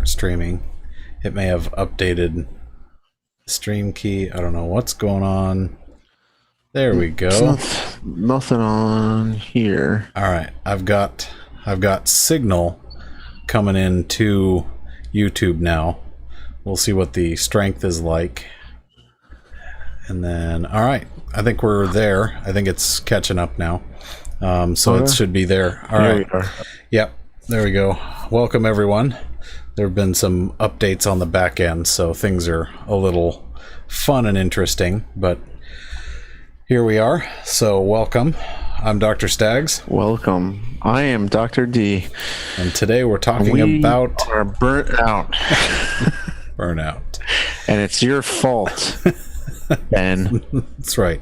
start streaming. It may have updated the stream key. I don't know what's going on. There we go. Nothing on here. All right, I've got signal coming into YouTube now. We'll see what the strength is like. And then, all right, I think we're there. I think it's catching up now. So it should be there. All right. Yep, there we go. Welcome, everyone. There have been some updates on the back end, so things are a little fun and interesting, but here we are. So welcome. I'm Dr. Staggs. Welcome. I am Dr. D. And today we're talking about... are burnt out. Burnout. And it's your fault, Ben. That's right.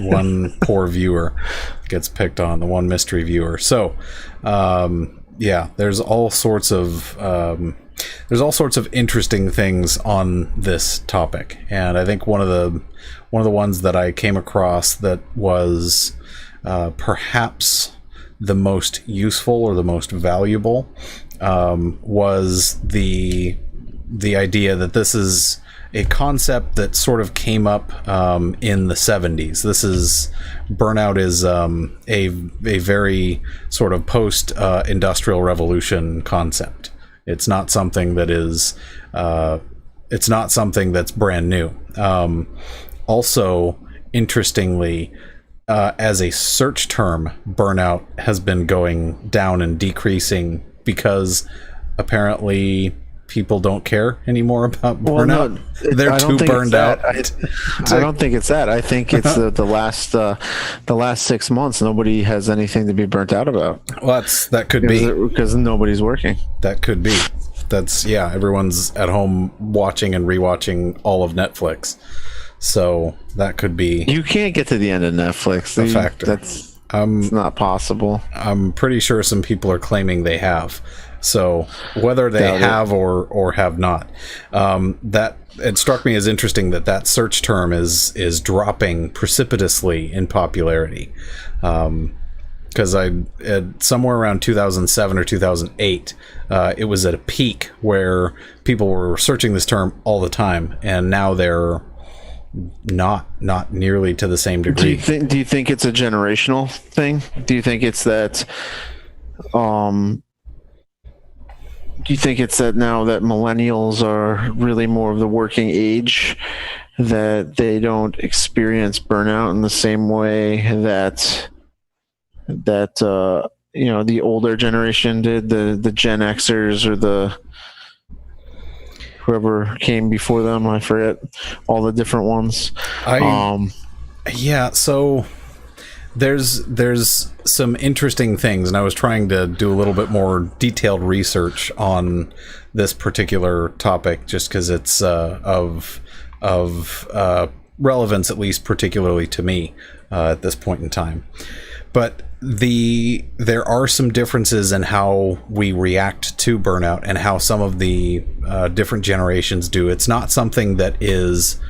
One poor viewer gets picked on, the one mystery viewer. So, yeah, there's all sorts of interesting things on this topic, and I think one of the ones that I came across that was perhaps the most useful or the most valuable was the idea that this is a concept that sort of came up in the 70s. Burnout is a very sort of post-industrial revolution concept. It's not something that is, it's not something that's brand new. Also, interestingly, as a search term, burnout has been going down and decreasing because apparently people don't care anymore about burnout. No, they're too burned out. I don't think it's that. I think it's the last 6 months nobody has anything to be burnt out about. Well, that could be because nobody's working. That could be. Everyone's at home watching and rewatching all of Netflix. So that could be. You can't get to the end of Netflix. A factor. It's not possible. I'm pretty sure some people are claiming they have. So whether they have or have not, that it struck me as interesting that search term is dropping precipitously in popularity. Because somewhere around 2007 or 2008, it was at a peak where people were searching this term all the time, and now they're not nearly to the same degree. Do you think it's a generational thing? Do you think it's that? Do you think it's that now that millennials are really more of the working age, that they don't experience burnout in the same way that the older generation did, the Gen Xers or the whoever came before them? I forget all the different ones. Yeah, so there's some interesting things, and I was trying to do a little bit more detailed research on this particular topic just because it's of relevance, at least particularly to me at this point in time. But there are some differences in how we react to burnout and how some of the different generations do. It's not something that is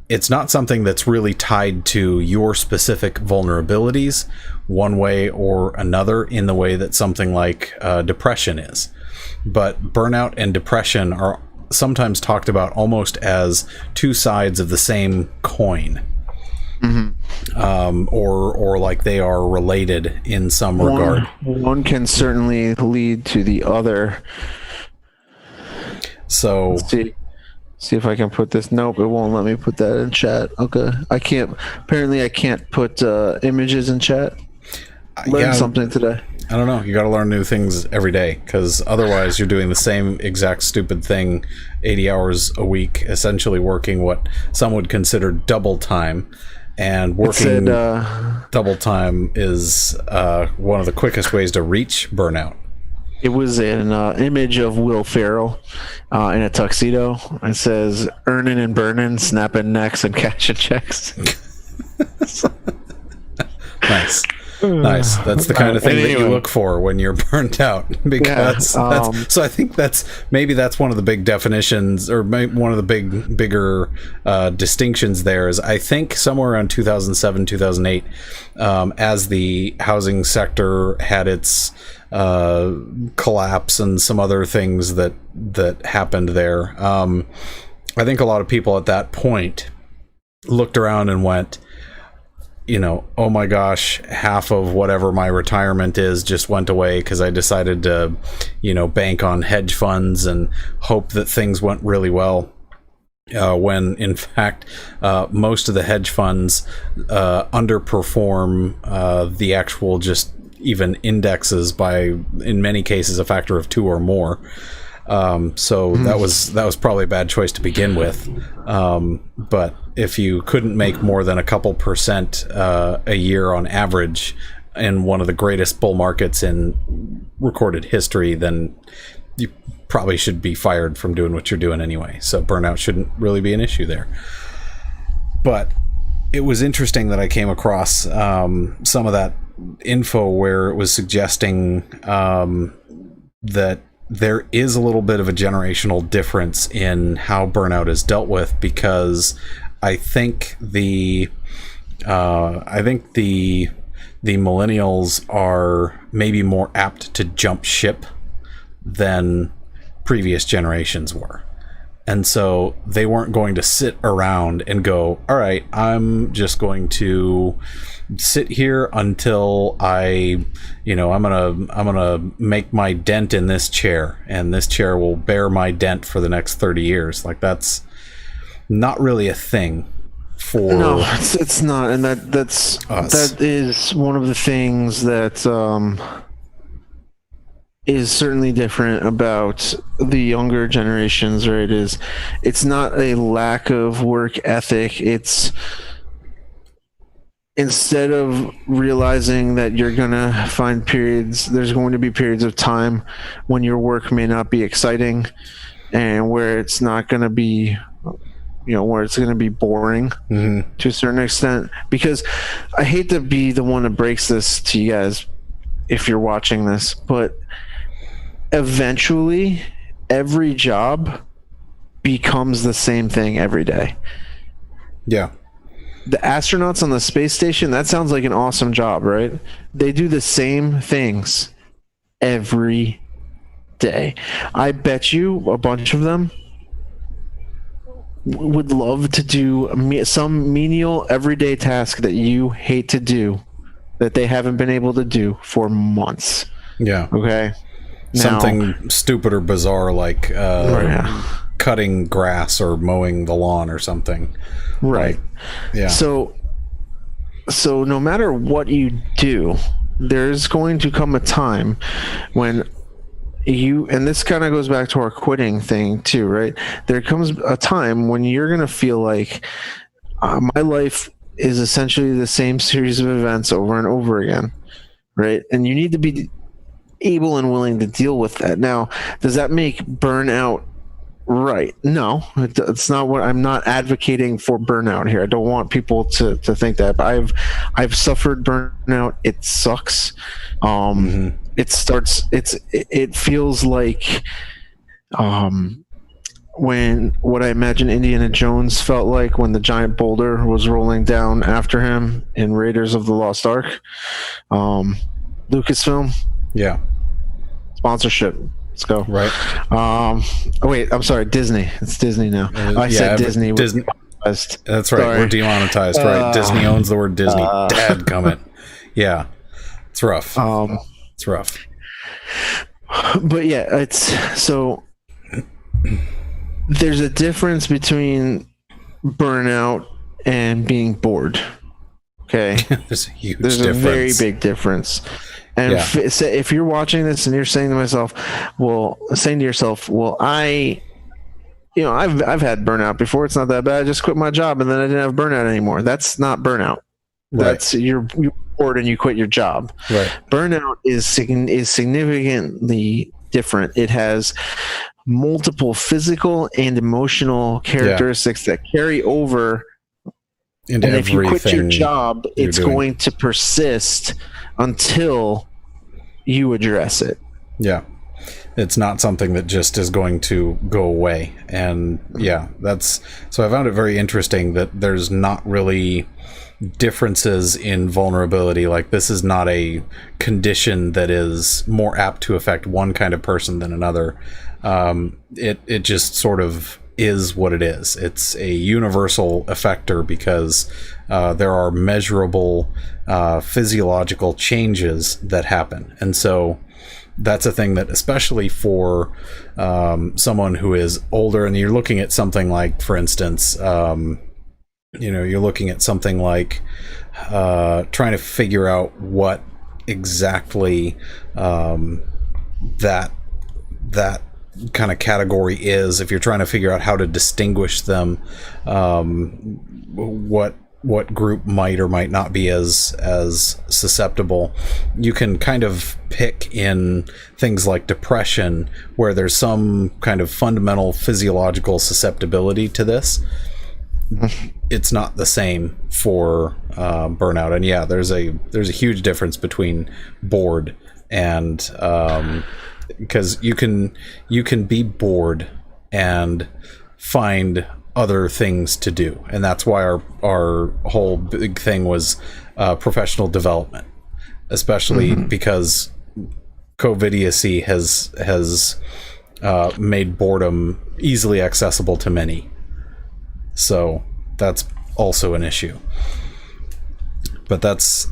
it's not something that's really tied to your specific vulnerabilities one way or another in the way that something like depression is. But burnout and depression are sometimes talked about almost as two sides of the same coin. Mm-hmm. Or like they are related in some regard. One can certainly lead to the other. So see if I can put this. Nope, it won't let me put that in chat. Okay, I can't. Apparently, I can't put images in chat. Learned something today. I don't know. You got to learn new things every day, because otherwise you're doing the same exact stupid thing 80 hours a week, essentially working what some would consider double time. And working double time is one of the quickest ways to reach burnout. It was an image of Will Ferrell in a tuxedo. It says, "Earning and burning, snapping necks and cashing checks." Nice. Nice. That's the kind of thing that you look for when you're burnt out, because so I think that's one of the big definitions, or one of the bigger distinctions there is, I think somewhere around 2007, 2008, as the housing sector had its collapse and some other things that happened there. I think a lot of people at that point looked around and went, oh my gosh, half of whatever my retirement is just went away because I decided to, bank on hedge funds and hope that things went really well. When in fact, most of the hedge funds underperform the actual just even indexes by, in many cases, a factor of 2 or more. So that was probably a bad choice to begin with. But if you couldn't make more than a couple percent a year on average in one of the greatest bull markets in recorded history, then you probably should be fired from doing what you're doing anyway. So burnout shouldn't really be an issue there. But it was interesting that I came across some of that info where it was suggesting that there is a little bit of a generational difference in how burnout is dealt with, because I think the millennials are maybe more apt to jump ship than previous generations were. And so they weren't going to sit around and go, all right, I'm just going to sit here until I'm gonna make my dent in this chair, and this chair will bear my dent for the next 30 years. Like, that's not really a thing for... No, it's not. And that is one of the things that is certainly different about the younger generations, right? It's not a lack of work ethic. It's, instead of realizing that you're going to find there's going to be periods of time when your work may not be exciting, and where it's not going to be, where it's going to be boring to a certain extent. Because I hate to be the one that breaks this to you guys if you're watching this, but eventually every job becomes the same thing every day. Yeah. The astronauts on the space station, that sounds like an awesome job, right? They do the same things every day. I bet you a bunch of them would love to do some menial everyday task that you hate to do, that they haven't been able to do for months. Yeah. Okay. Something stupid or bizarre, like cutting grass or mowing the lawn or something. Right. Yeah. So no matter what you do, there's going to come a time when and this kind of goes back to our quitting thing too, right? There comes a time when you're going to feel like my life is essentially the same series of events over and over again, right? And you need to be able and willing to deal with that. Now, does that make burnout right? No, it's not. What I'm not advocating for burnout here. I don't want people to think that, but I've suffered burnout. It sucks. It feels like when what I imagine Indiana Jones felt like when the giant boulder was rolling down after him in Raiders of the Lost Ark. Lucasfilm. Yeah. Sponsorship. Let's go. Right. Wait, I'm sorry. Disney. It's Disney now. I said Disney. Disney. That's right. Sorry. We're demonetized. Right. Disney owns the word Disney. Dadgummit. Yeah. It's rough. It's rough. But yeah, it's so there's a difference between burnout and being bored. Okay. There's a huge difference. There's a very big difference. And if you're watching this and you're saying to yourself, I've had burnout before. It's not that bad. I just quit my job and then I didn't have burnout anymore. That's not burnout. Right. That's you're bored and you quit your job. Right. Burnout is significantly different. It has multiple physical and emotional characteristics that carry over into and if you quit your everything job, you're it's doing. going to persist until you address it. Yeah. It's not something that just is going to go away. And yeah, so I found it very interesting that there's not really differences in vulnerability. Like, this is not a condition that is more apt to affect one kind of person than another. It just sort of is what it is. It's a universal effector because there are measurable physiological changes that happen. And so that's a thing that, especially for someone who is older, and you're looking at something like, for instance, you're looking at something like trying to figure out what exactly that kind of category is. If you're trying to figure out how to distinguish them, what group might or might not be as susceptible, you can kind of pick in things like depression, where there's some kind of fundamental physiological susceptibility to this. It's not the same for burnout. And yeah, there's a huge difference between bored and because you can be bored and find other things to do, and that's why our whole big thing was professional development, especially because COVIDiacy has made boredom easily accessible to many. So that's also an issue. But that's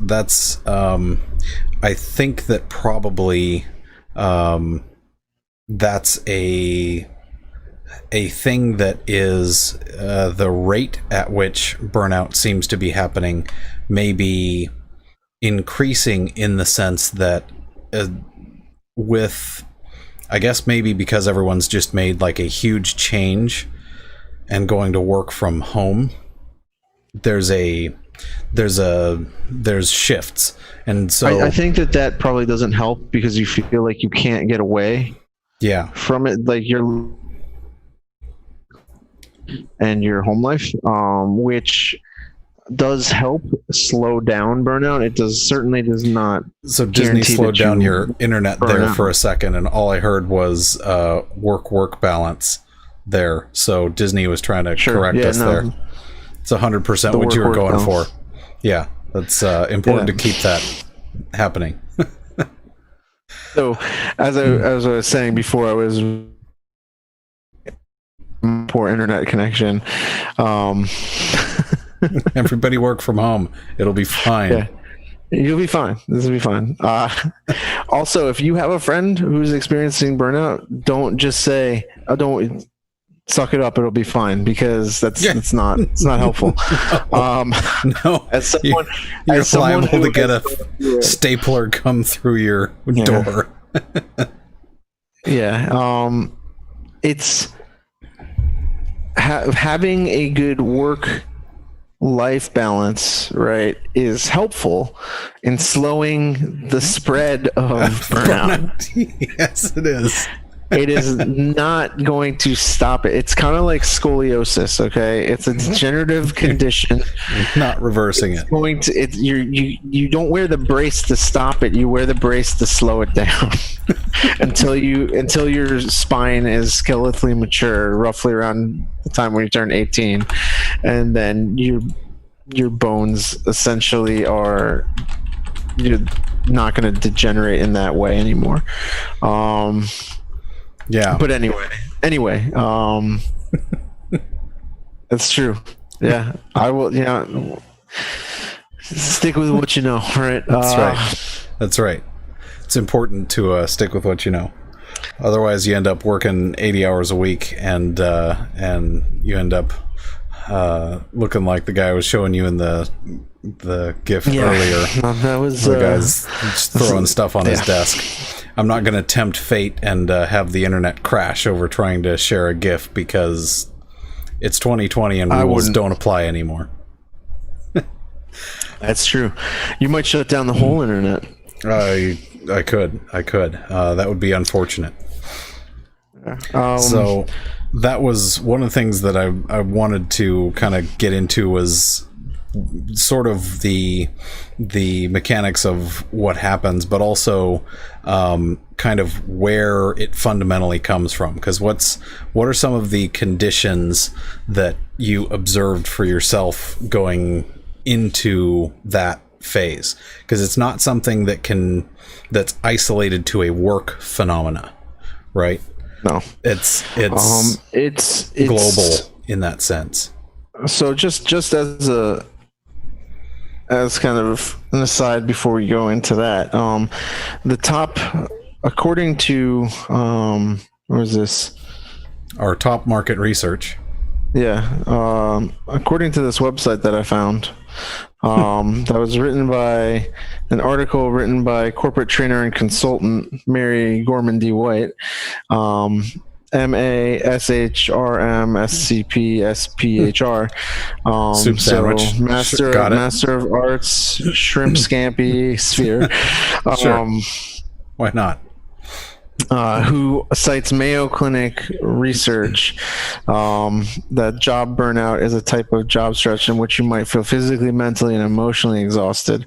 I think that probably that's a thing that is the rate at which burnout seems to be happening may be increasing, in the sense that with, I guess maybe because everyone's just made like a huge change and going to work from home, there's shifts. And so I think that probably doesn't help, because you feel like you can't get away from it, like your home life, which does help slow down burnout. It certainly does not. So Disney slowed down your internet there for a second, and all I heard was work balance there. So Disney was trying to correct us there. It's 100% what you were going for. Yeah, that's important to keep that happening. So as I was saying before, I was poor internet connection. Everybody work from home. It'll be fine. Yeah. You'll be fine. This will be fine. Also, if you have a friend who's experiencing burnout, don't just say, "Oh, don't suck it up. It'll be fine," because it's not helpful. No, as someone, you're liable to get a stapler come through your door. It's having a good work-life balance, right, is helpful in slowing the spread of burnout. Yes, it is. It is not going to stop it. It's kind of like scoliosis, okay? It's a degenerative condition. Not reversing it. You don't wear the brace to stop it. You wear the brace to slow it down until your spine is skeletally mature, roughly around the time when you turn 18, and then your bones essentially are, you're not going to degenerate in that way anymore. Yeah. But anyway, that's true. Yeah. I will, stick with what you know, right? That's right. It's important to stick with what you know. Otherwise you end up working 80 hours a week and you end up looking like the guy I was showing you in the GIF earlier. That was the guy's just throwing stuff on his desk. I'm not going to tempt fate and have the internet crash over trying to share a GIF, because it's 2020 and rules don't apply anymore. That's true. You might shut down the whole internet. I could. That would be unfortunate. So that was one of the things that I wanted to kind of get into, was sort of the mechanics of what happens, but also kind of where it fundamentally comes from. Because what are some of the conditions that you observed for yourself going into that phase? Because it's not something that's isolated to a work phenomena, right? No, it's global in that sense. So just as kind of an aside before we go into that, the top, according to what is this? Our top market research. Yeah, according to this website that I found, that was written by an article written by corporate trainer and consultant Mary Gorman D. White, MASHRMSCPSPHR. Soup sandwich. So Master of Arts, Shrimp Scampi Sphere. Sure. Why not? Who cites Mayo Clinic research that job burnout is a type of job stress in which you might feel physically, mentally, and emotionally exhausted.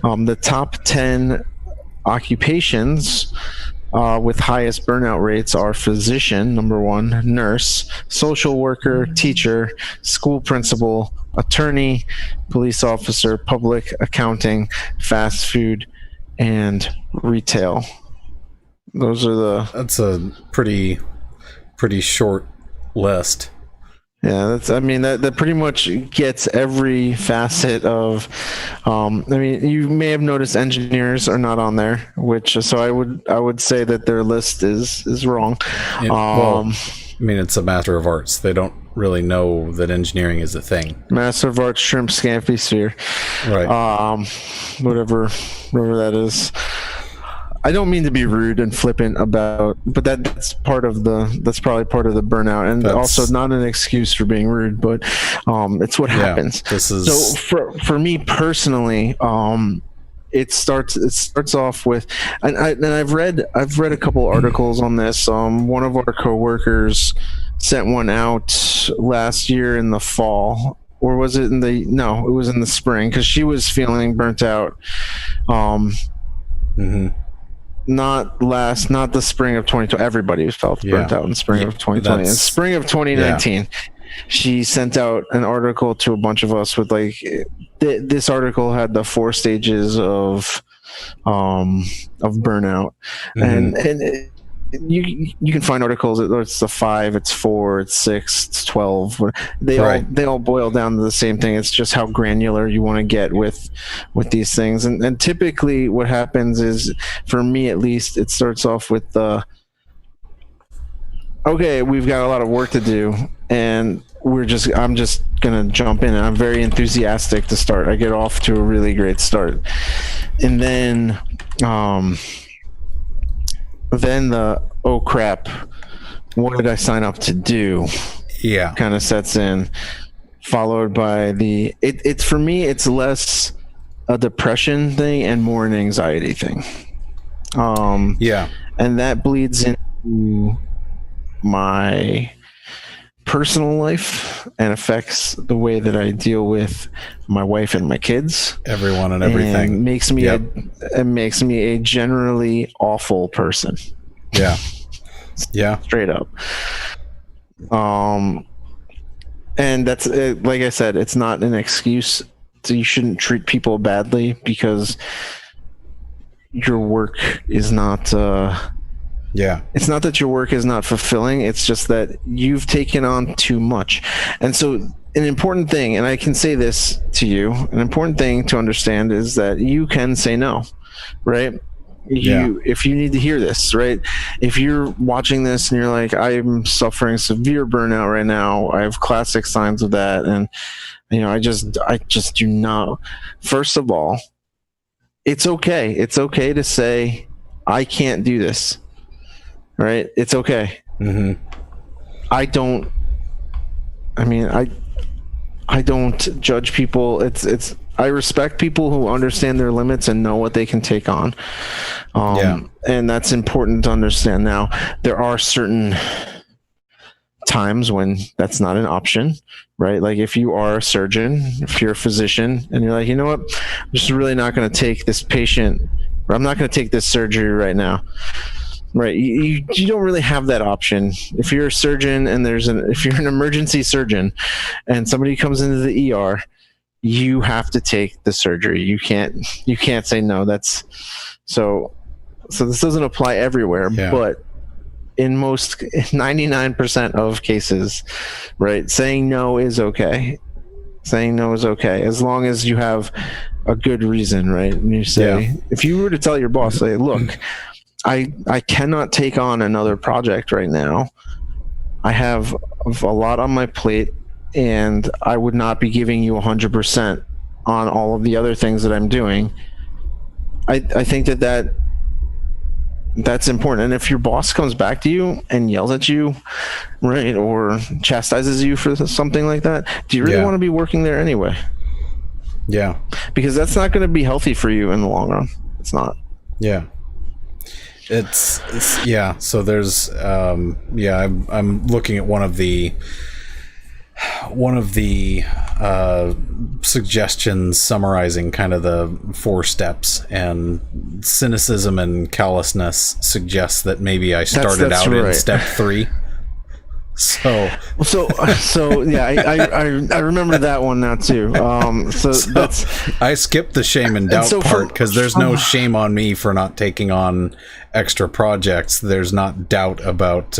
The top 10 occupations with highest burnout rates are physician, number 1, nurse, social worker, teacher, school principal, attorney, police officer, public accounting, fast food, and retail. That's a pretty short list. Yeah, that pretty much gets every facet of. You may have noticed engineers are not on there, so I would say that their list is wrong. It's a Master of Arts. They don't really know that engineering is a thing. Master of Arts, Shrimp Scampi Sphere, right? Whatever that is. I don't mean to be rude and flippant about, but that's probably part of the burnout, and also not an excuse for being rude, but it's what happens. So for me personally, it starts off with, and I've read a couple articles on this. One of our coworkers sent one out last year in the fall, or was it it was in the spring, because she was feeling burnt out. Not the spring of 2020. Everybody felt burnt out in the spring of 2020. In spring of 2019, she sent out an article to a bunch of us with this article had the 4 stages of burnout, and you can find articles. It's the 5, it's 4, it's 6, it's 12. They all boil down to the same thing. It's just how granular you want to get with these things. And typically, what happens is, for me at least, it starts off with okay, we've got a lot of work to do, and I'm just gonna jump in, and I'm very enthusiastic to start. I get off to a really great start, and then the oh crap, what did I sign up to do? Yeah, kind of sets in, followed by it's for me, it's less a depression thing and more an anxiety thing. And that bleeds into my personal life and affects the way that I deal with my wife and my kids, everyone and everything. And makes me a generally awful person. Yeah. Straight up. And that's like I said, it's not an excuse. So you shouldn't treat people badly because your work is not it's not that your work is not fulfilling, it's just that you've taken on too much. And so an important thing, and I can say this to you, an important thing to understand is that you can say no, right? If you need to hear this, right? If you're watching this and you're like, I'm suffering severe burnout right now, I have classic signs of that, and I just do not. First of all, it's okay. It's okay to say, I can't do this. Right? It's okay. I don't judge people. I respect people who understand their limits and know what they can take on. And that's important to understand. Now, there are certain times when that's not an option, right? Like if you are a surgeon, if you're a physician, and you're like, you know what, I'm just really not going to take this patient, or I'm not going to take this surgery right now. Right, you don't really have that option. If you're a surgeon and if you're an emergency surgeon, and somebody comes into the ER, you have to take the surgery. You can't say no. That's so this doesn't apply everywhere, but in most 99% of cases, right, saying no is okay. Saying no is okay as long as you have a good reason, right? And you say, if you were to tell your boss, say, look, I cannot take on another project right now. I have a lot on my plate, and I would not be giving you 100% on all of the other things that I'm doing. I think that's important. And if your boss comes back to you and yells at you, right, or chastises you for something like that, do you really want to be working there anyway? Yeah. Because that's not going to be healthy for you in the long run. It's not. Yeah. It's so there's I'm looking at one of the suggestions summarizing kind of the 4 steps, and cynicism and callousness suggests that maybe I started out in step 3. So yeah, I remember that one now too. I skipped the shame and doubt part because there's no shame on me for not taking on extra projects. There's not doubt about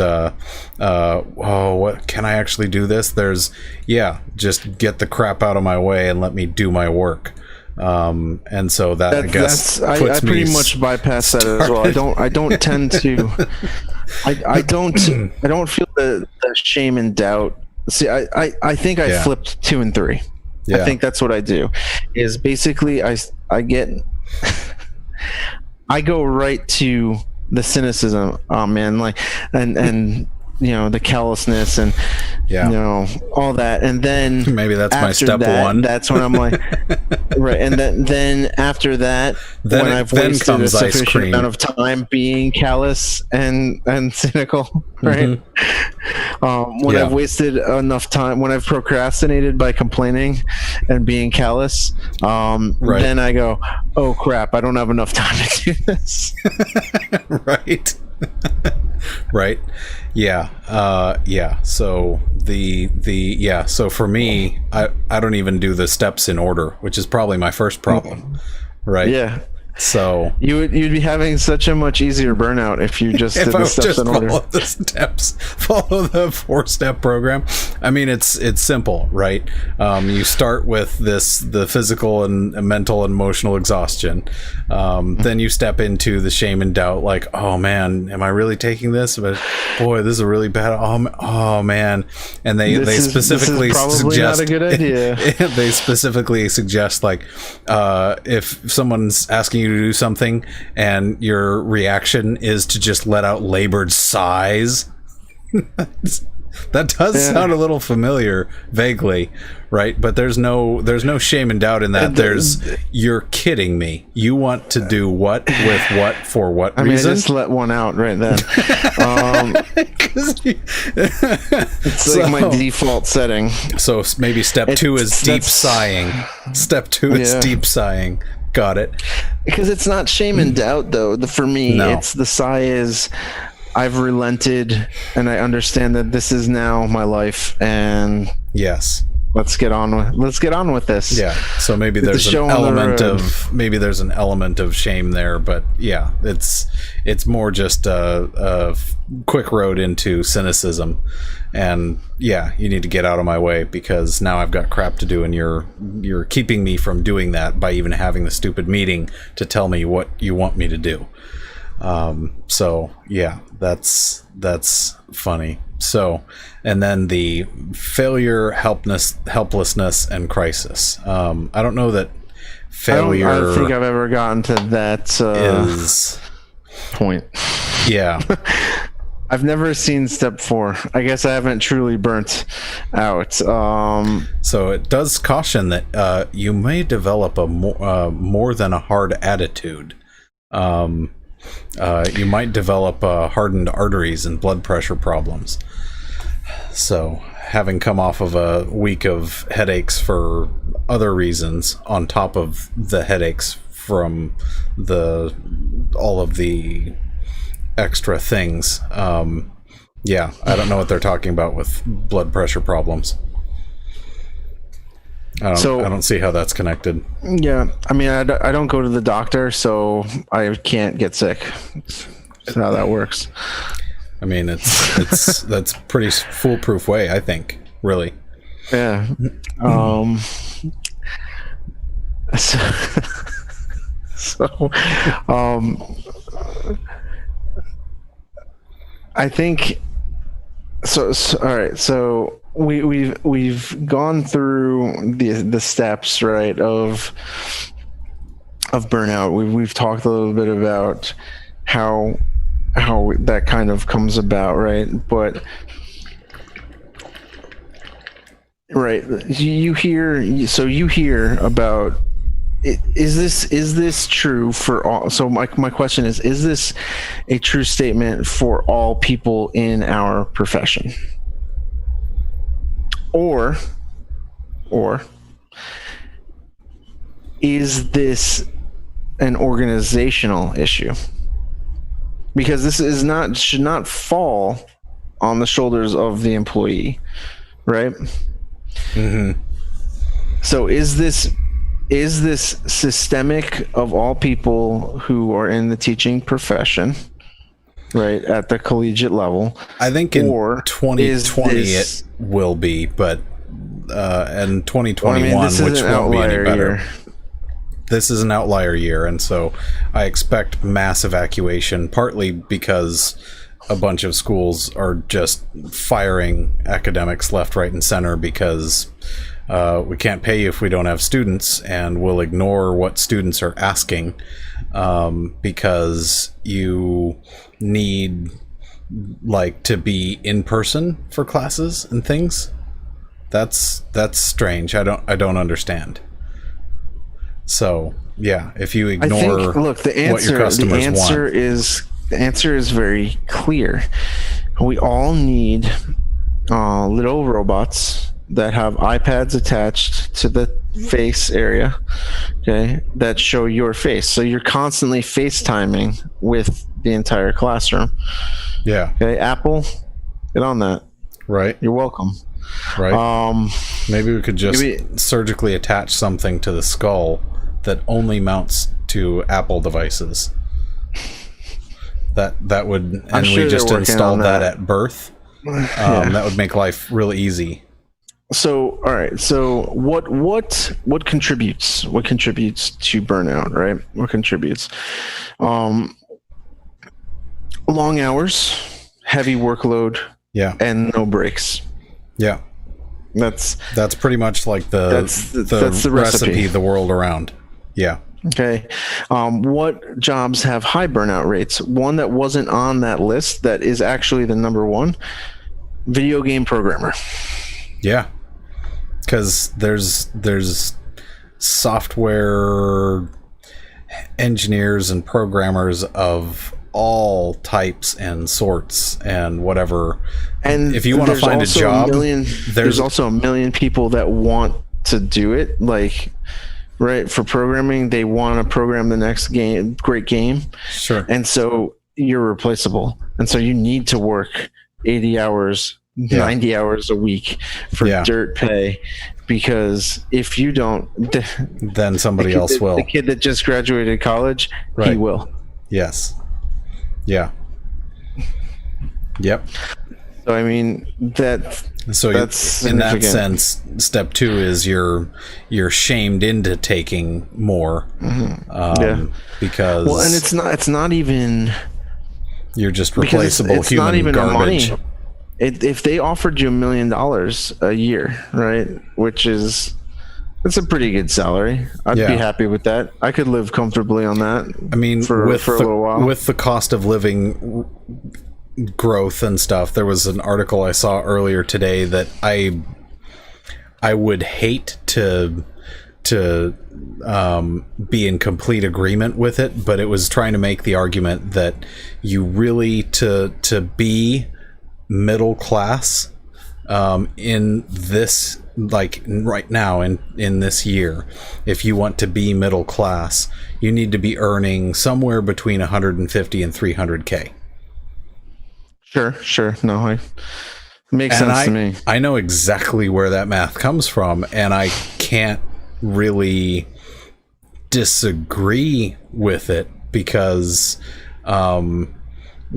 what can I actually do this? There's just get the crap out of my way and let me do my work. And so that I guess I pretty much bypass that as well. I don't tend to. I don't feel the shame and doubt. See, I think I flipped 2 and 3. I think that's what I do. Is basically I go right to the cynicism. Oh man, like and the callousness and all that, and then maybe that's my step 1. That's when I'm like, right, and then after that, when I've wasted a sufficient amount of time being callous and cynical, right? When I've wasted enough time, when I've procrastinated by complaining and being callous, then I go, oh crap, I don't have enough time to do this. Right. Right. So so for me, I don't even do the steps in order, which is probably my first problem. Right. Yeah. So you'd be having such a much easier burnout if you just did the steps in order. Follow the steps, follow the 4-step program. I mean, it's simple, right? You start with the physical and mental and emotional exhaustion. Then you step into the shame and doubt, like, oh man, am I really taking this? But boy, this is a really bad. Oh man, and they specifically suggest not a good idea. They specifically suggest, like, if someone's asking you to do something and your reaction is to just let out labored sighs. That does sound a little familiar, vaguely, right? But there's no shame and doubt in that. You're kidding me. You want to do what with what for what reason? I just let one out right then. It's like my default setting. So maybe step 2 is deep sighing. Step 2 is deep sighing. Got it. Because it's not shame and doubt, though. For me, it's the sigh is, I've relented and I understand that this is now my life, and let's get on with this. Yeah. So maybe there's an element of shame there, but it's more just a quick road into cynicism, and you need to get out of my way because now I've got crap to do, and you're keeping me from doing that by even having the stupid meeting to tell me what you want me to do. That's funny. So, and then the failure, helplessness, and crisis. I don't know that failure. I don't think I've ever gotten to that point. Yeah. I've never seen step 4. I guess I haven't truly burnt out. So it does caution that you may develop a more than a hard attitude. You might develop hardened arteries and blood pressure problems. So, having come off of a week of headaches for other reasons, on top of the headaches from all of the extra things, yeah, I don't know what they're talking about with blood pressure problems. I don't see how that's connected. Yeah, I mean, I don't go to the doctor, so I can't get sick. That's how that works. I mean, that's pretty foolproof way, I think, really. Yeah. I think so. All right. So we've gone through the steps, right, of burnout. We've talked a little bit about how that kind of comes about, right? But right, you hear about. Is this true for all? So my question is this a true statement for all people in our profession? Or is this an organizational issue? Because this should not fall on the shoulders of the employee, right? Mm-hmm. So is this systemic of all people who are in the teaching profession, right, at the collegiate level? I think in 2020 it will be, but in 2021, which won't be any better. This is an outlier year, and so I expect mass evacuation, partly because a bunch of schools are just firing academics left, right, and center because we can't pay you if we don't have students, and we'll ignore what students are asking because you need to be in person for classes and things. That's strange. I don't understand. So yeah, if you ignore what your customers want, the answer is very clear. We all need little robots that have iPads attached to the face area, okay, that show your face. So you're constantly FaceTiming with the entire classroom. Yeah. Okay, Apple, get on that. Right. You're welcome. Right. Maybe we could just surgically attach something to the skull that only mounts to Apple devices. That would, and we just installed that at birth. That would make life really easy. So, all right. So, what contributes? What contributes to burnout? Right? What contributes? Long hours, heavy workload, and no breaks. Yeah, that's pretty much like that's the recipe the world around. Yeah. Okay. What jobs have high burnout rates? One that wasn't on that list that is actually the number one: video game programmer. Yeah, because there's software engineers and programmers of all types and sorts and whatever. And if you want to find a job, there's also a million people that want to do it. Like, right, for programming, they want to program the next great game. Sure. And so you're replaceable. And so you need to work 80 hours, 90 hours a week for dirt pay, because if you don't, then somebody else will. The kid that just graduated college, he will. Yes. Yeah. Yep. So I mean that's in that sense, step 2 is you're shamed into taking more. Mm-hmm. Because and it's not even you're just replaceable it's human not even garbage. Money. If they offered you $1 million a year, right, that's a pretty good salary. I'd be happy with that. I could live comfortably on that. I mean, for a little while. With the cost of living growth and stuff, there was an article I saw earlier today that I would hate to be in complete agreement with it, but it was trying to make the argument that you really to be middle class in this, like right now in this year, if you want to be middle class, you need to be earning somewhere between 150 and 300K. Sure. No, it makes sense to me. I know exactly where that math comes from, and I can't really disagree with it because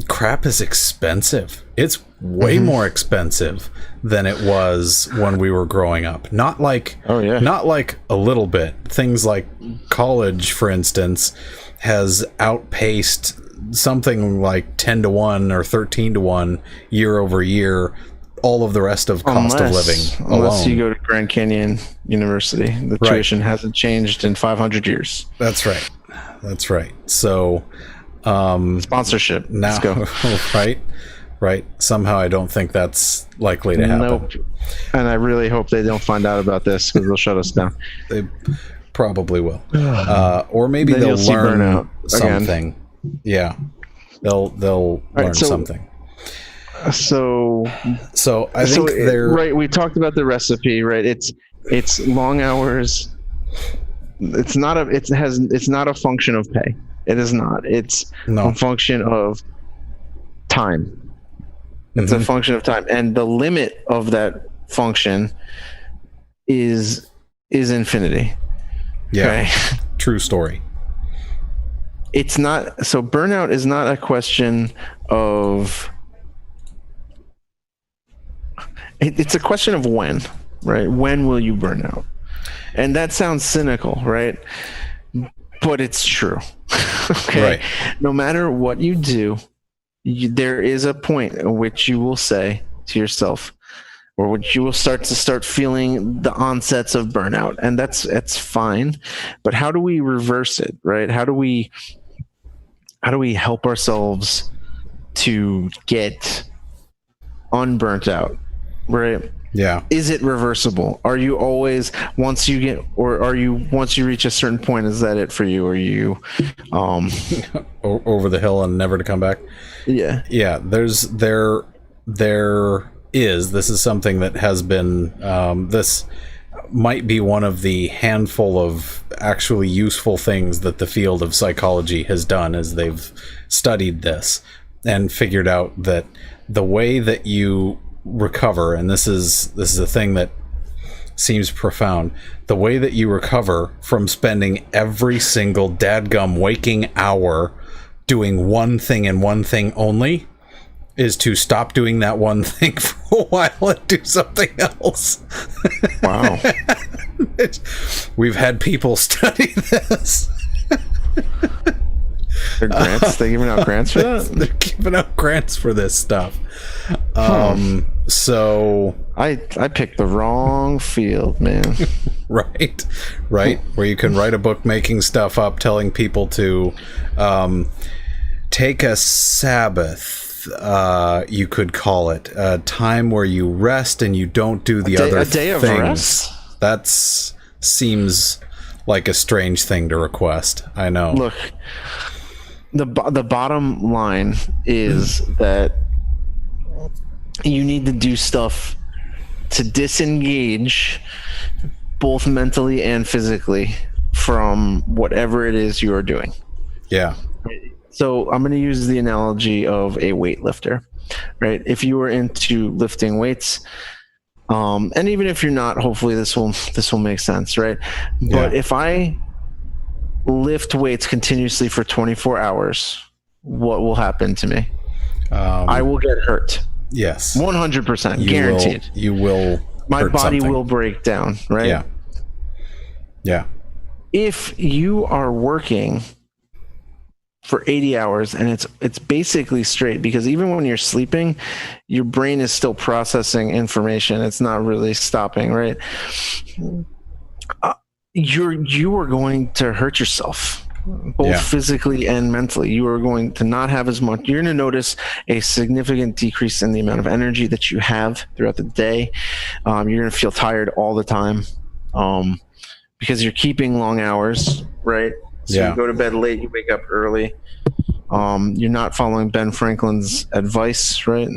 crap is expensive. It's way more expensive than it was when we were growing up. Not like not like a little bit. Things like college, for instance, has outpaced something like 10 to 1 or 13 to 1 year over year all of the rest of cost of living alone. Unless you go to Grand Canyon University, the tuition hasn't changed in 500 years. That's right. So sponsorship. Now, let's go. Right. Somehow I don't think that's likely to happen. Nope. And I really hope they don't find out about this because they'll shut us down. They probably will. Or maybe they'll learn something. Yeah. They'll learn something. So I think they're right. We talked about the recipe, right? It's long hours. It's not a function of pay. It is not. It's a function of time. It's a function of time, and the limit of that function is infinity. Yeah. Okay? True story. It's not. So burnout is not a question of. It's a question of when, right? When will you burn out? And that sounds cynical, right? But it's true. Okay. Right. No matter what you do, there is a point at which you will say to yourself, or which you will start feeling the onsets of burnout, and that's fine. But how do we reverse it, right? How do we help ourselves to get unburnt out, right? Yeah. Is it reversible? Are you always once you reach a certain point, is that it for you? Or you over the hill and never to come back? Yeah. Yeah. There is. This is something that has been. This might be one of the handful of actually useful things that the field of psychology has done, as they've studied this and figured out that the way that you recover, and this is a thing that seems profound, the way that you recover from spending every single dadgum waking hour doing one thing and one thing only is to stop doing that one thing for a while and do something else. Wow. We've had people study this. They're giving out grants for that? They're giving out grants for this stuff. So I picked the wrong field, man. Right. Where you can write a book making stuff up, telling people to take a Sabbath, you could call it, a time where you rest and you don't do the other things. A day of rest? That seems like a strange thing to request. I know. Look, the bottom line is that you need to do stuff to disengage both mentally and physically from whatever it is you are doing. Yeah. So I'm going to use the analogy of a weightlifter, right? If you are into lifting weights, and even if you're not, hopefully this will make sense, right? Yeah. But if I lift weights continuously for 24 hours, what will happen to me? I will get hurt. Yes. 100% guaranteed. You will. My body will break down, right? Yeah. Yeah. If you are working for 80 hours and it's basically straight, because even when you're sleeping, your brain is still processing information. It's not really stopping, right? You are going to hurt yourself, both physically and mentally. You are going to not have as much. You're going to notice a significant decrease in the amount of energy that you have throughout the day. You're going to feel tired all the time because you're keeping long hours, right? So you go to bed late, you wake up early. You're not following Ben Franklin's advice, right?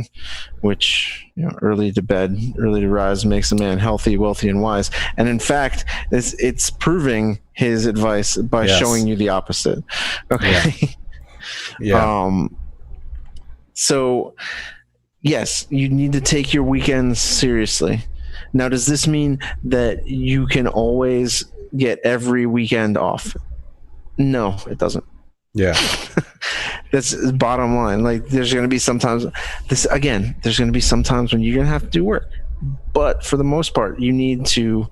Which, early to bed, early to rise makes a man healthy, wealthy, and wise. And in fact, it's proving his advice by showing you the opposite. Okay. Yeah. So, yes, you need to take your weekends seriously. Now, does this mean that you can always get every weekend off? No, it doesn't. Yeah. That's bottom line. Like, there's going to be sometimes there's going to be some times when you're going to have to do work. But for the most part, you need to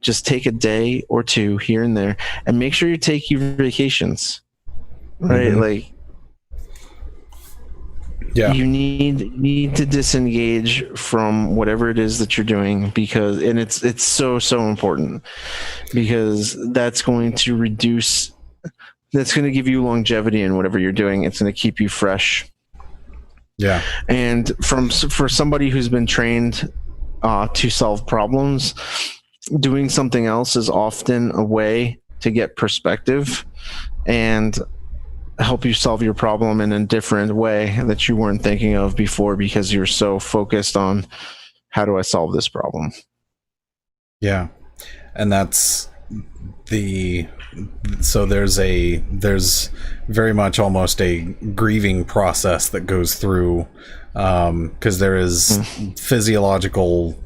just take a day or two here and there and make sure you take your vacations. Right? Mm-hmm. Like, yeah, you need to disengage from whatever it is that you're doing, because it's so important, because that's going to give you longevity in whatever you're doing. It's going to keep you fresh. Yeah. And for somebody who's been trained to solve problems, doing something else is often a way to get perspective and help you solve your problem in a different way that you weren't thinking of before, because you're so focused on, how do I solve this problem? Yeah. And that's so there's very much almost a grieving process that goes through, because there is physiological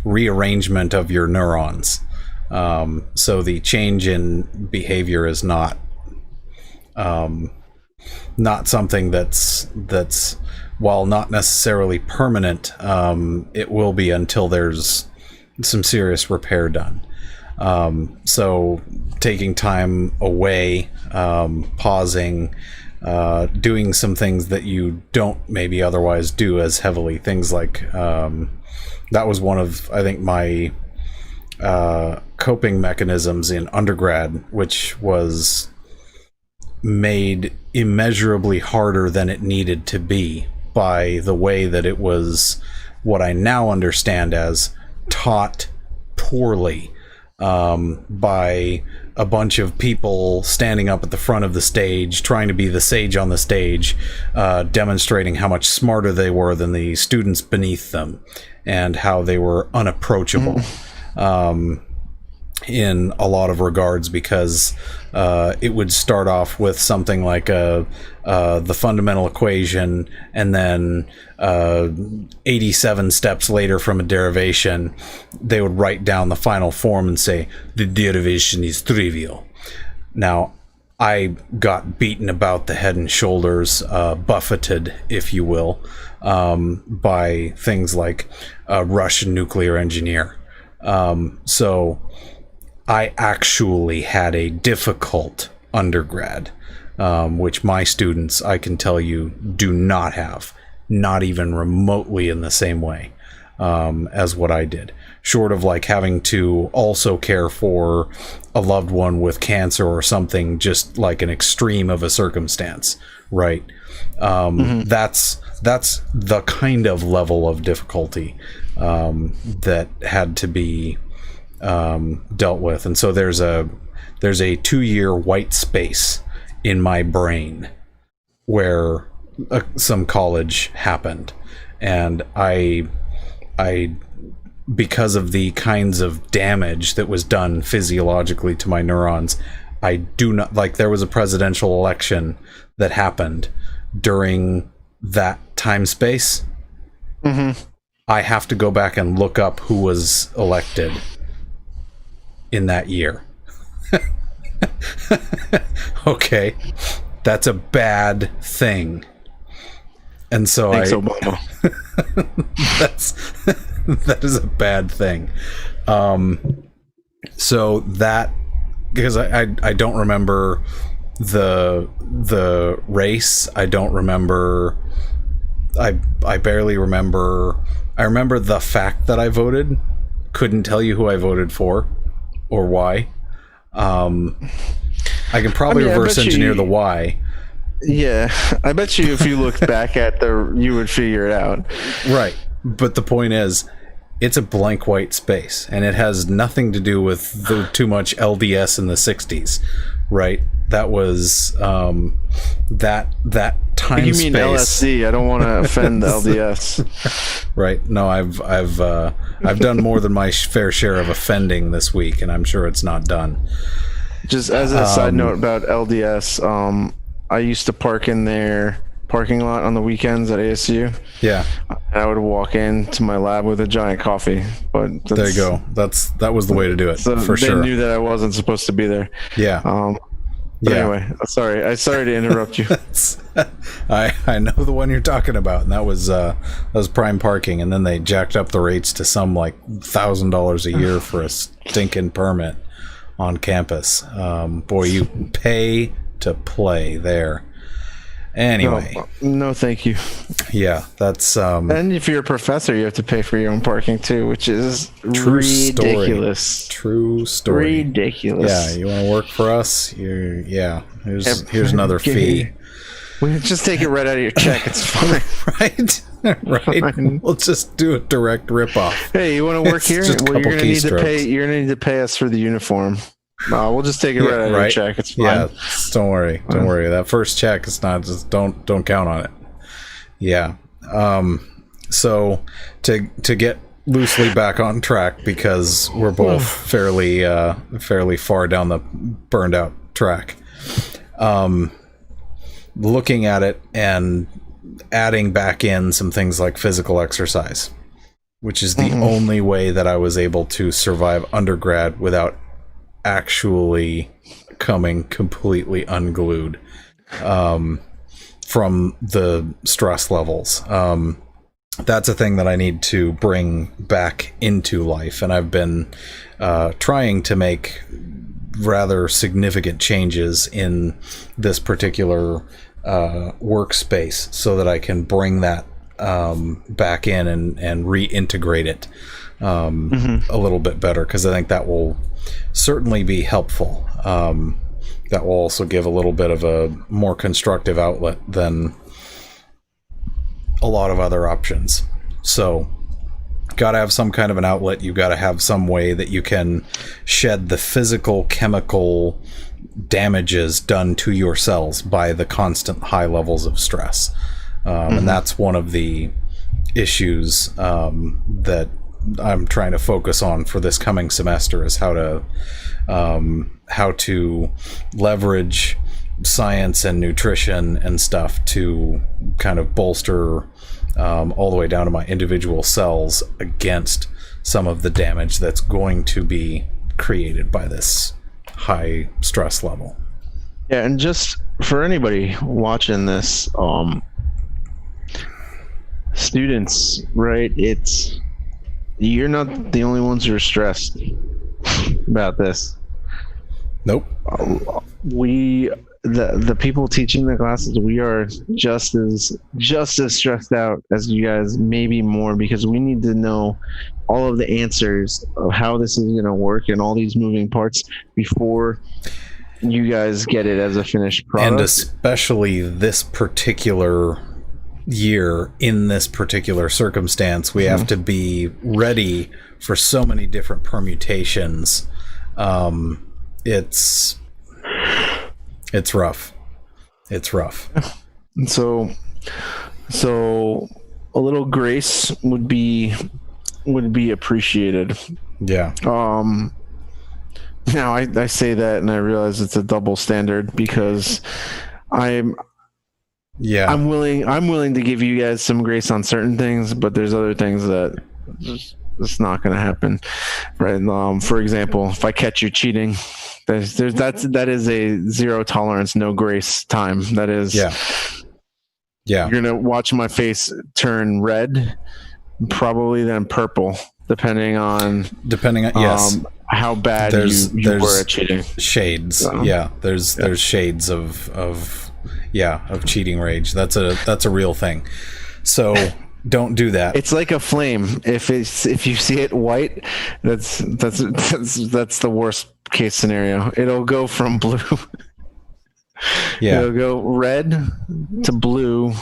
rearrangement of your neurons. So the change in behavior is not something that's while not necessarily permanent, it will be until there's some serious repair done. So taking time away, pausing, doing some things that you don't maybe otherwise do as heavily, things like that was one of, I think, my coping mechanisms in undergrad, which was made immeasurably harder than it needed to be by the way that it was, what I now understand as, taught poorly by a bunch of people standing up at the front of the stage, trying to be the sage on the stage, demonstrating how much smarter they were than the students beneath them, and how they were unapproachable in a lot of regards, because it would start off with something like the fundamental equation, and then 87 steps later from a derivation, they would write down the final form and say, the derivation is trivial. Now, I got beaten about the head and shoulders, buffeted, if you will, by things like a Russian nuclear engineer. So I actually had a difficult undergrad, which my students, I can tell you, do not have, not even remotely in the same way as what I did, short of like having to also care for a loved one with cancer or something, just like an extreme of a circumstance, right? That's the kind of level of difficulty that had to be dealt with. And so there's a 2-year white space in my brain where some college happened, and I because of the kinds of damage that was done physiologically to my neurons, I do not, like, there was a presidential election that happened during that time space. I have to go back and look up who was elected in that year. Okay, that's a bad thing. And so thanks, Obama. that is a bad thing. So that, because I don't remember the race. I don't remember. I barely remember. I remember the fact that I voted. Couldn't tell you who I voted for or why. I can probably reverse engineer the why. Yeah, I bet you if you looked back at you would figure it out. Right. But the point is, it's a blank white space, and it has nothing to do with too much LDS in the 60s, right? that was that time You mean space. LSD? I don't want to offend the LDS. Right? No, I've done more than my fair share of offending this week, and I'm sure it's not done. Just as a side note about LDS, I used to park in their parking lot on the weekends at ASU. Yeah. And I would walk into my lab with a giant coffee. But There you go. That was the way to do it, so for sure. They knew that I wasn't supposed to be there. Yeah. But anyway, sorry to interrupt you. I know the one you're talking about, and that was prime parking, and then they jacked up the rates to some like $1,000 a year for a stinking permit on campus. Boy, you pay to play there. Anyway, no, thank you. Yeah, that's and if you're a professor, you have to pay for your own parking too, which is ridiculous. True story. Ridiculous. Yeah, you want to work for us? Here's another fee. We just take it right out of your check. It's fine. Right. Fine. We'll just do a direct ripoff. Hey, you want to work here? Just a Well, couple you're gonna need to keystrokes. pay. You're gonna need to pay us for the uniform. We'll just take it right out of your check. It's fine. Yeah, don't worry. Don't worry. That first check is not just don't count on it. Yeah. So to get loosely back on track, because we're both fairly far down the burned out track. Looking at it and adding back in some things like physical exercise, which is the only way that I was able to survive undergrad without actually coming completely unglued from the stress levels. That's a thing that I need to bring back into life, and I've been trying to make rather significant changes in this particular workspace so that I can bring that back in and reintegrate it a little bit better, because I think that will certainly be helpful. That will also give a little bit of a more constructive outlet than a lot of other options. So got to have some kind of an outlet. You've got to have some way that you can shed the physical, chemical damages done to your cells by the constant high levels of stress. And that's one of the issues that I'm trying to focus on for this coming semester, is how to leverage science and nutrition and stuff to kind of bolster all the way down to my individual cells against some of the damage that's going to be created by this high stress level. Yeah, and just for anybody watching this, students, right? You're not the only ones who are stressed about this. Nope. The people teaching the classes, we are just as stressed out as you guys, maybe more, because we need to know all of the answers of how this is going to work and all these moving parts before you guys get it as a finished product. And especially this particular year, in this particular circumstance, we have to be ready for so many different permutations. It's rough. It's rough. And so a little grace would be appreciated. Yeah. Now I say that and I realize it's a double standard, because I'm willing to give you guys some grace on certain things, but there's other things that it's not going to happen, right? For example, if I catch you cheating, that is a zero tolerance, no grace time. That is, yeah. You're gonna watch my face turn red, probably then purple, depending on yes, how bad you were at cheating. Shades, there's shades of cheating rage. That's a real thing. So don't do that. It's like a flame. If you see it white, that's the worst case scenario. It'll go from blue. It'll go red to blue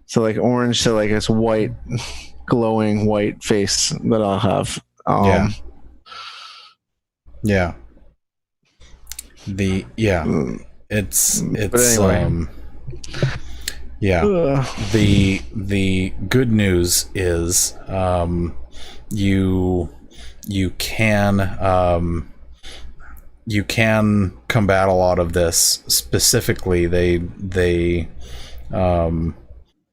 to like orange to like this white, glowing white face that I'll have. It's anyway. Yeah. The good news is you can combat a lot of this. Specifically,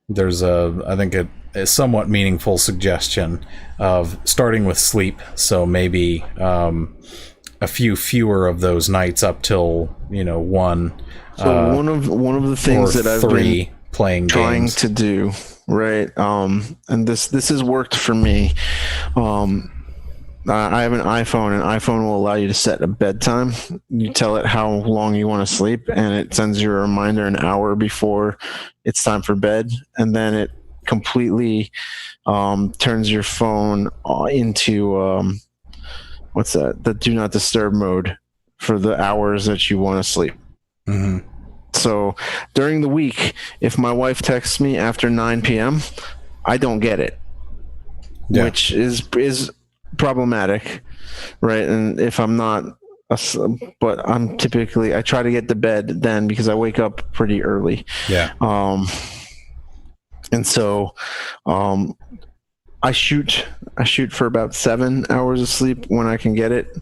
there's I think a somewhat meaningful suggestion of starting with sleep. So maybe a few fewer of those nights up till 1. So one of the things that I've been playing trying games to do, right? And this has worked for me. I have an iPhone, and iPhone will allow you to set a bedtime. You tell it how long you want to sleep, and it sends you a reminder an hour before it's time for bed, and then it completely turns your phone into what's that? The do not disturb mode for the hours that you want to sleep. Mm-hmm. So during the week, if my wife texts me after 9 p.m., I don't get it, which is problematic, right? And if I'm not, but I'm typically, I try to get to bed then because I wake up pretty early. Yeah. And so I shoot for about 7 hours of sleep when I can get it.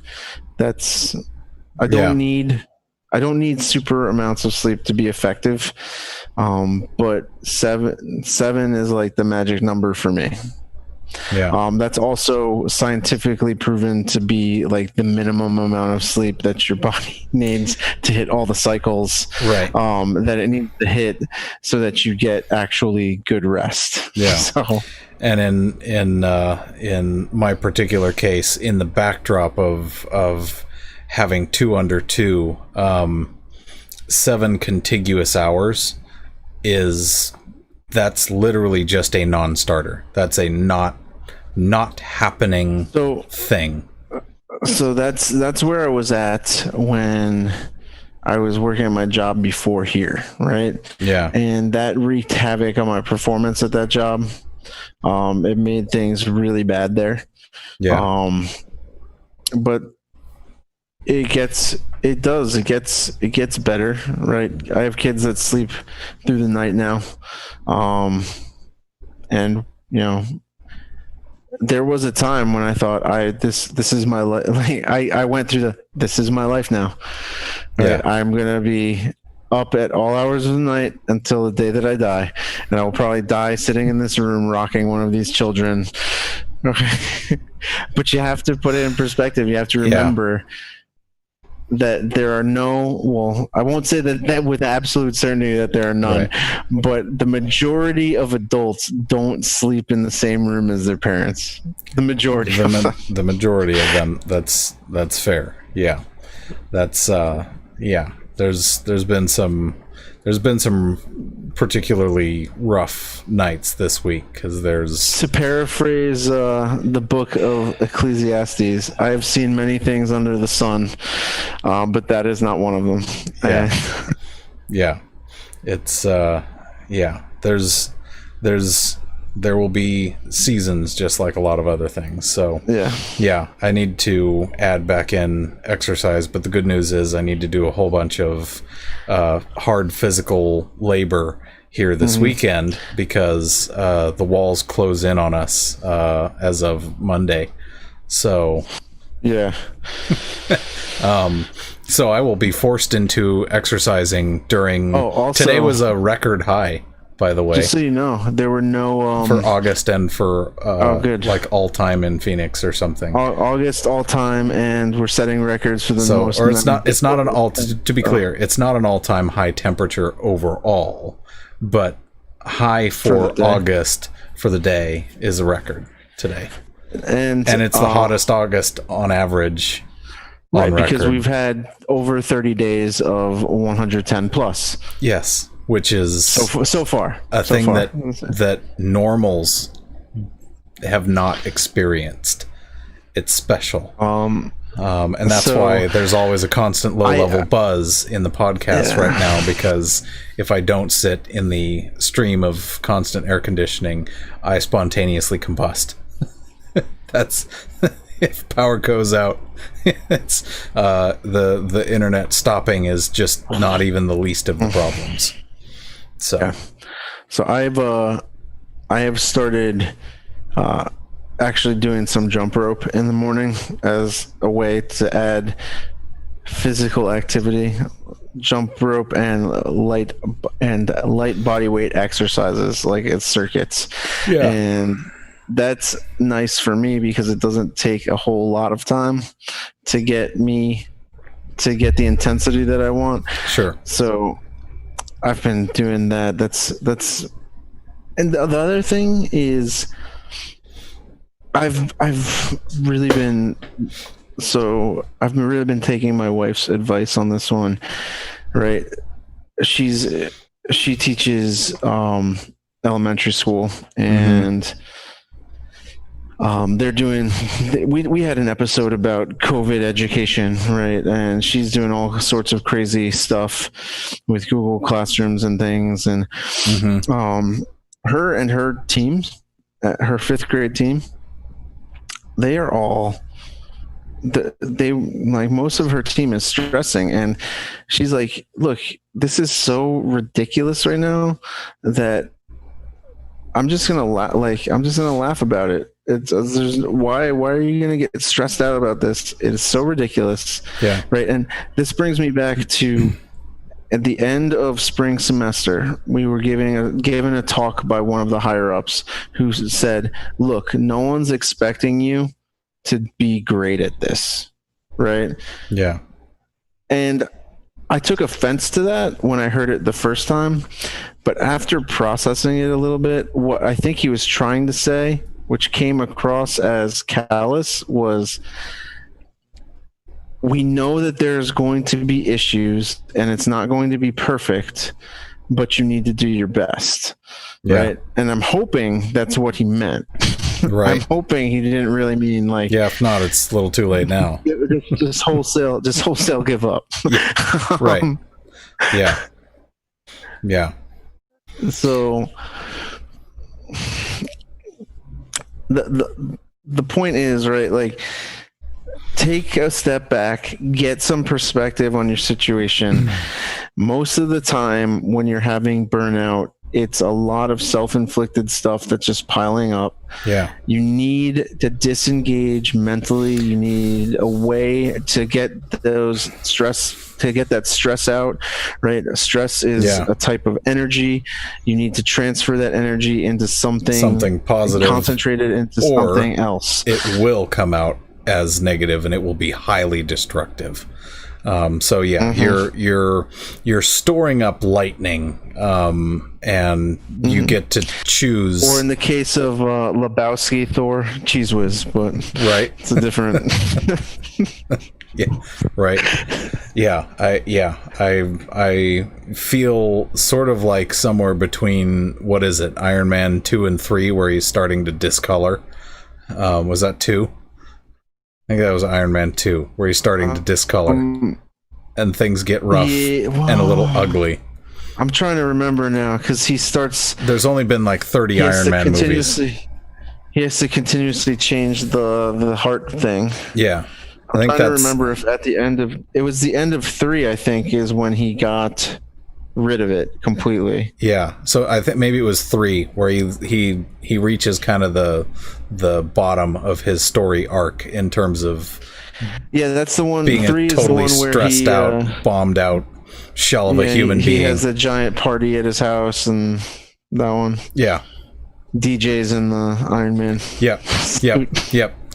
I don't need super amounts of sleep to be effective. But seven is like the magic number for me. Yeah. That's also scientifically proven to be like the minimum amount of sleep that your body needs to hit all the cycles that it needs to hit so that you get actually good rest. Yeah. So, and in my particular case, in the backdrop of having 2 under 2, 7 contiguous hours that's literally just a non-starter. That's a not happening thing. So that's where I was at when I was working at my job before here, right? Yeah. And that wreaked havoc on my performance at that job. It made things really bad there. Yeah. But it gets better, right? I have kids that sleep through the night now. And there was a time when I thought this is my life. Like, I went through this is my life now. Right? Yeah. I'm going to be up at all hours of the night until the day that I die. And I will probably die sitting in this room rocking one of these children. But you have to put it in perspective. You have to remember that there are I won't say that with absolute certainty that there are none, but the majority of adults don't sleep in the same room as their parents. The majority the majority of them. That's fair. Yeah. That's there's been some particularly rough nights this week because there's, to paraphrase the book of Ecclesiastes, I have seen many things under the sun, but that is not one of them. It's there will be seasons just like a lot of other things. So I need to add back in exercise, but the good news is I need to do a whole bunch of hard physical labor here this weekend because the walls close in on us as of Monday. So so I will be forced into exercising during today was a record high, by the way. Just so you know, there were no for August and for like all time in Phoenix or something. August all time, and we're setting records for the most. Or it's not an all. To be clear, it's not an all time high temperature overall, but high for August for the day is a record today, and it's the hottest August on average. Right, because we've had over 30 days of 110 plus. Yes. Which is so far a thing that normals have not experienced. It's special, and that's why there's always a constant low-level buzz in the podcast right now. Because if I don't sit in the stream of constant air conditioning, I spontaneously combust. if power goes out, it's the internet stopping is just not even the least of the problems. So, yeah. So I have started actually doing some jump rope in the morning as a way to add physical activity, jump rope and light body weight exercises, like it's circuits. Yeah. And that's nice for me because it doesn't take a whole lot of time to get the intensity that I want. Sure. So I've been doing that. That's and the other thing is I've really been taking my wife's advice on this one, right? She teaches elementary school, and they're doing, we had an episode about COVID education, right? And she's doing all sorts of crazy stuff with Google Classrooms and things. And her and her team, her fifth grade team, they are all, they like, most of her team is stressing, and she's like, look, this is so ridiculous right now that I'm just gonna laugh about it. Why are you gonna get stressed out about this? It is so ridiculous. Yeah. Right. And this brings me back to at the end of spring semester, we were given a talk by one of the higher ups who said, look, no one's expecting you to be great at this. Right. Yeah. And I took offense to that when I heard it the first time, but after processing it a little bit, what I think he was trying to say, which came across as callous, was, we know that there's going to be issues and it's not going to be perfect, but you need to do your best. Yeah. Right. And I'm hoping that's what he meant. Right. I'm hoping he didn't really mean like, yeah, if not, it's a little too late now. just wholesale give up. Yeah. Right. Yeah. Yeah. So the point is, right, like, take a step back, get some perspective on your situation. Most of the time when you're having burnout, it's a lot of self-inflicted stuff that's just piling up. Yeah. You need to disengage mentally. You need a way to get that stress out, right? Stress is a type of energy. You need to transfer that energy into something positive, concentrate it into something else. It will come out as negative and it will be highly destructive. So yeah, you're storing up lightning, and you get to choose. Or in the case of Lebowski, Thor, Cheese Whiz, but right, it's a different. Yeah, right. Yeah, I feel sort of like somewhere between, what is it, Iron Man 2 and 3, where he's starting to discolor. Was that 2? I think that was Iron Man 2, where he's starting to discolor, and things get rough and a little ugly. I'm trying to remember now, because he starts... There's only been like 30 Iron Man movies. He has to continuously change the heart thing. Yeah. I'm trying to remember if at the end of... It was the end of 3, I think, is when he got rid of it completely. Yeah. So I think maybe it was 3, where he reaches kind of the bottom of his story arc in terms of that's the one. Being 3 a is totally the one where stressed out, bombed out shell of a human being. He has a giant party at his house, and that one. Yeah. DJ's in the Iron Man. Yep.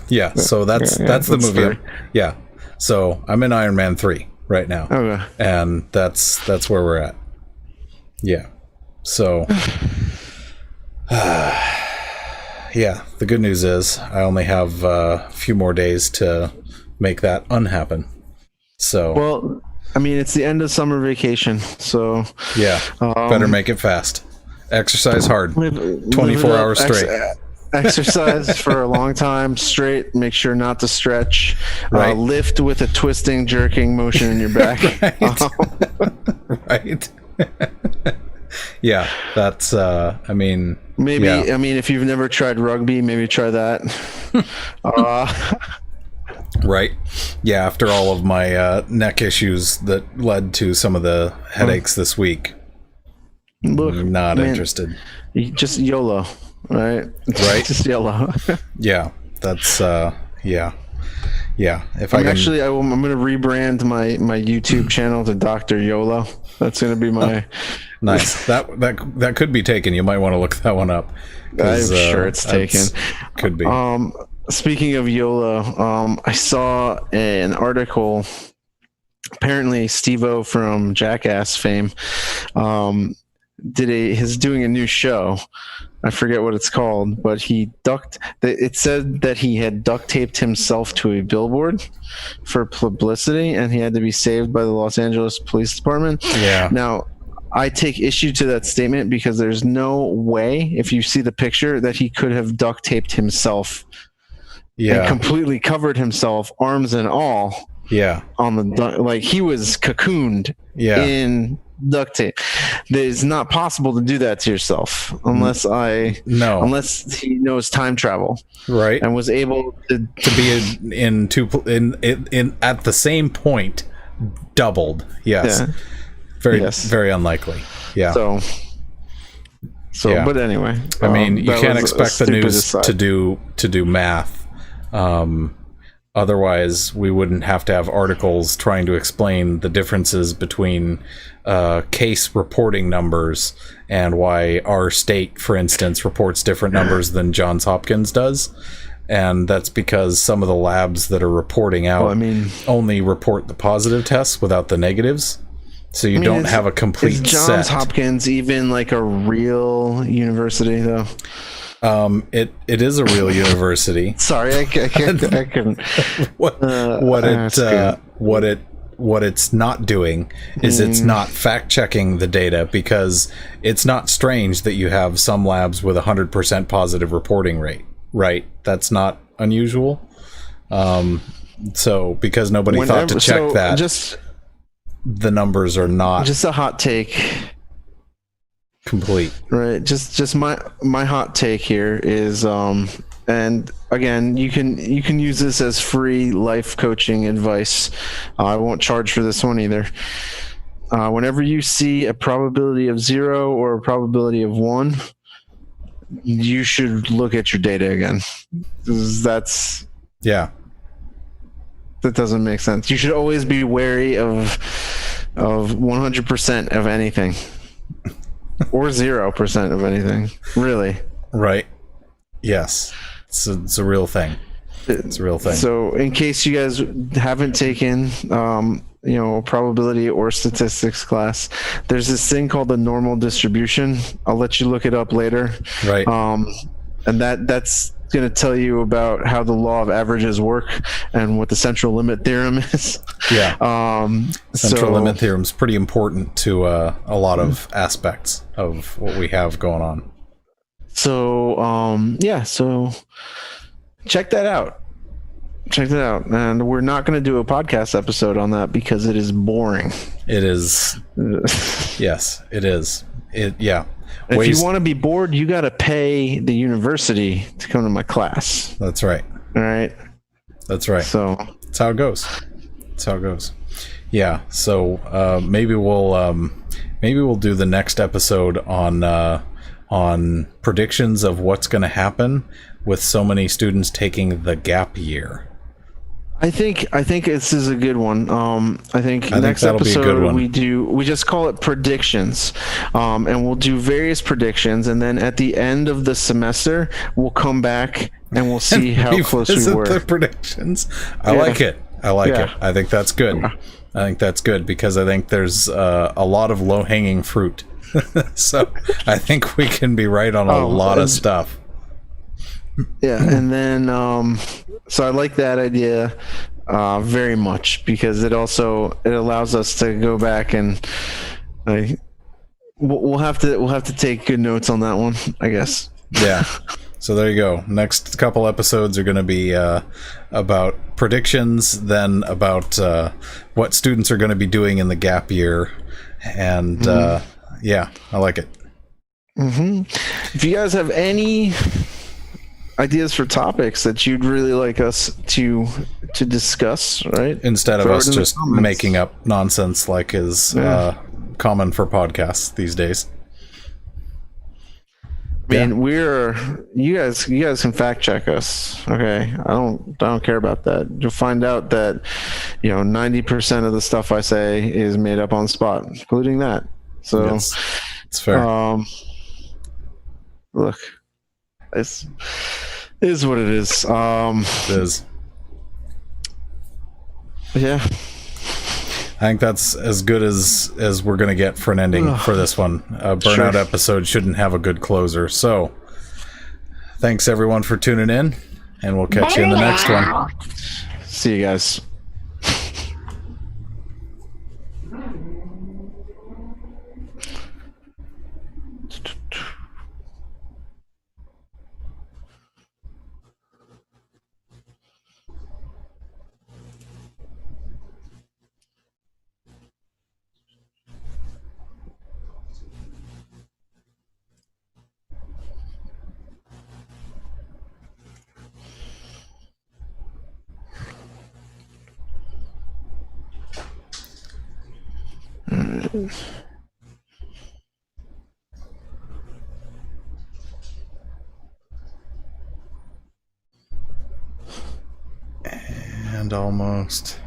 Yeah. So that's the movie. Yeah. So I'm in Iron Man 3 right now. Okay. And that's where we're at. Yeah. So yeah, the good news is I only have a few more days to make that unhappen. So, well, I mean, it's the end of summer vacation, so yeah, better make it fast. Exercise hard, 24 hours straight. Exercise for a long time straight. Make sure not to stretch. Right. Lift with a twisting, jerking motion in your back. Right. Yeah, that's. I mean, maybe. Yeah. I mean, if you've never tried rugby, maybe try that. Right. Yeah, after all of my neck issues that led to some of the headaches this week. Look, Not man, interested. Just YOLO, right? Right. Just YOLO. Yeah, that's yeah. If I'm going to rebrand my YouTube channel to Dr. YOLO. That's going to be my nice. That could be taken. You might want to look that one up. I'm sure it's taken. Could be. Speaking of YOLO, I saw an article. Apparently, Steve-O from Jackass fame is doing a new show. I forget what it's called, but it said that he had duct taped himself to a billboard for publicity, and he had to be saved by the Los Angeles Police Department. Yeah. Now, I take issue to that statement because there's no way, if you see the picture, that he could have duct taped himself and completely covered himself, arms and all. Yeah. On the he was cocooned in duct tape. It's not possible to do that to yourself unless he knows time travel, right? And was able to be in at the same point, doubled. Yes, very unlikely. Yeah. But anyway, I mean, you can't expect the news to do math. Otherwise, we wouldn't have to have articles trying to explain the differences between case reporting numbers and why our state, for instance, reports different numbers than Johns Hopkins does. And that's because some of the labs that are reporting out only report the positive tests without the negatives. So you don't have a complete set. Is Johns Hopkins even like a real university, though? It is a real university. Sorry, I couldn't. What it's not doing is it's not fact checking the data, because it's not strange that you have some labs with 100% positive reporting rate, right? That's not unusual. So because nobody thought to check that, the numbers are not just a hot take. Complete. Right. Just my hot take here is and again, you can use this as free life coaching advice. I won't charge for this one either. Whenever you see a probability of 0 or a probability of 1, you should look at your data again. That doesn't make sense. You should always be wary of 100% of anything. Or 0% of anything, really. Right. Yes. It's a real thing. It's a real thing. So in case you guys haven't taken, probability or statistics class, there's this thing called the normal distribution. I'll let you look it up later. Right. And that's going to tell you about how the law of averages work and what the central limit theorem is. Yeah. Central limit theorem is pretty important to a lot of aspects of what we have going on. So so check that out. And we're not going to do a podcast episode on that because it is boring. It is. Yes, it is. If you want to be bored, you got to pay the university to come to my class. That's right. All right. That's right. So that's how it goes. Yeah. So maybe we'll do the next episode on predictions of what's going to happen with so many students taking the gap year. I think this is a good one. I think next episode we just call it predictions, and we'll do various predictions, and then at the end of the semester we'll come back and we'll see how close we were. The predictions. I like it. I think that's good. I think that's good because I think there's a lot of low-hanging fruit. So I think we can be right on a lot of stuff. Yeah, and then so I like that idea very much because it allows us to go back and we'll have to take good notes on that one, I guess. Yeah. So there you go. Next couple episodes are going to be about predictions, then about what students are going to be doing in the gap year, and yeah, I like it. If you guys have any ideas for topics that you'd really like us to to discuss, right? Instead of Throw us it in the just comments. making up nonsense like is common for podcasts these days. I mean, you guys can fact check us. Okay. I don't care about that. You'll find out that, 90% of the stuff I say is made up on the spot, including that. So Yes, it's fair. Look, it is what it is. It is. Yeah. I think that's as good as we're going to get for an ending for this one. A Burnout episode shouldn't have a good closer. So, thanks everyone for tuning in, and we'll catch you in the next one. See you guys. And almost.